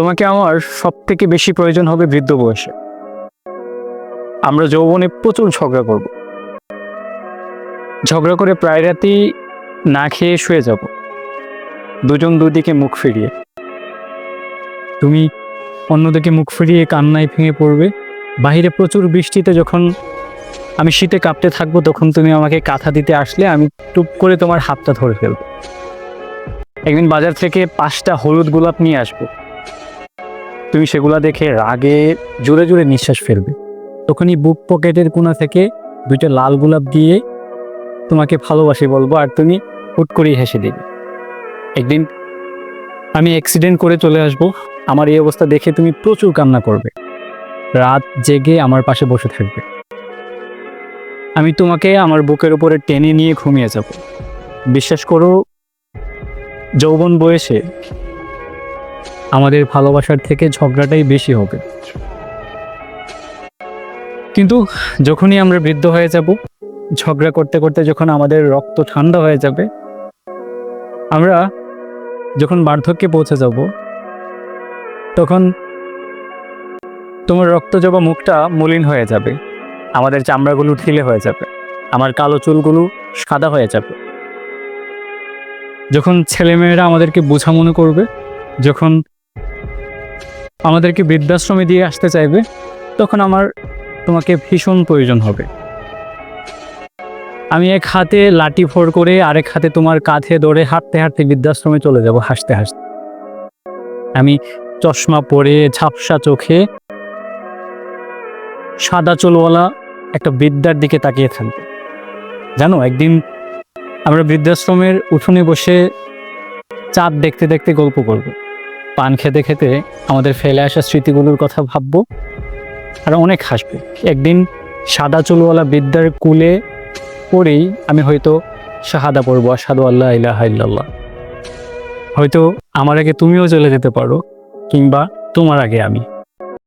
তোমাকে আমার সব থেকে বেশি প্রয়োজন হবে বৃদ্ধ বয়সে। আমরা যৌবনে প্রচুর ঝগড়া করব, ঝগড়া করে প্রায় রাতেই না খেয়ে শুয়ে যাব, দুজন দুদিকে মুখ ফিরিয়ে। তুমি অন্যদিকে মুখ ফিরিয়ে কান্নায় ভেঙে পড়বে। বাহিরে প্রচুর বৃষ্টিতে যখন আমি শীতে কাঁপতে থাকবো, তখন তুমি আমাকে কাঁথা দিতে আসলে আমি টুপ করে তোমার হাতটা ধরে ফেলবো। একদিন বাজার থেকে 5টা হলুদ গোলাপ নিয়ে আসবো, তুমি সেগুলা দেখে রাগে জোরে জোরে নিঃশ্বাস ফেলবে। তখনই বুক পকেটের কোণা থেকে 2টা লাল গোলাপ দিয়ে তোমাকে ভালোবাসি বলবো, আর তুমি হুট করেই হেসে দিবে। একদিন আমি অ্যাক্সিডেন্ট করে চলে আসবো, আমার এই অবস্থা দেখে তুমি প্রচুর কান্না করবে, রাত জেগে আমার পাশে বসে থাকবে। আমি তোমাকে আমার বুকের উপরে টেনে নিয়ে ঘুমিয়ে যাব। বিশ্বাস করো, যৌবন বয়সে আমাদের ভালোবাসার থেকে ঝগড়াটাই বেশি হবে। কিন্তু যখনই আমরা বৃদ্ধ হয়ে যাব, ঝগড়া করতে করতে যখন আমাদের রক্ত ঠান্ডা হয়ে যাবে, আমরা যখন বার্ধক্যে পৌঁছে যাব, তখন তোমার রক্ত জবা মুখটা মলিন হয়ে যাবে, আমাদের চামড়াগুলো ঢিলে হয়ে যাবে, আমার কালো চুলগুলো সাদা হয়ে যাবে। যখন ছেলেমেয়েরা আমাদেরকে বোঝা মনে করবে, যখন আমাদেরকে বৃদ্ধাশ্রমে দিয়ে আসতে চাইবে, তখন আমার তোমাকে ভীষণ প্রয়োজন হবে। আমি এক হাতে লাঠি ভর করে আরেক হাতে তোমার কাঁধে ধরে হাঁটতে হাঁটতে বৃদ্ধাশ্রমে চলে যাব হাসতে হাসতে। আমি চশমা পরে ঝাপসা চোখে সাদা চুলওয়ালা একটা বৃদ্ধার দিকে তাকিয়ে থাকবো। জানো, একদিন আমরা বৃদ্ধাশ্রমের উঠোনে বসে চাঁদ দেখতে দেখতে গল্প করব, পান খেতে খেতে আমাদের ফেলে আসা স্মৃতিগুলোর কথা ভাববো, আর অনেক হাসবো। একদিন সাদা চুলওয়ালা বৃদ্ধার কুলে পরেই আমি হয়তো শাহাদা পড়বো, আশহাদু আল্লা ইলাহা ইল্লাল্লাহ। হয়তো আমার আগে তুমিও চলে যেতে পারো, কিংবা তোমার আগে আমি।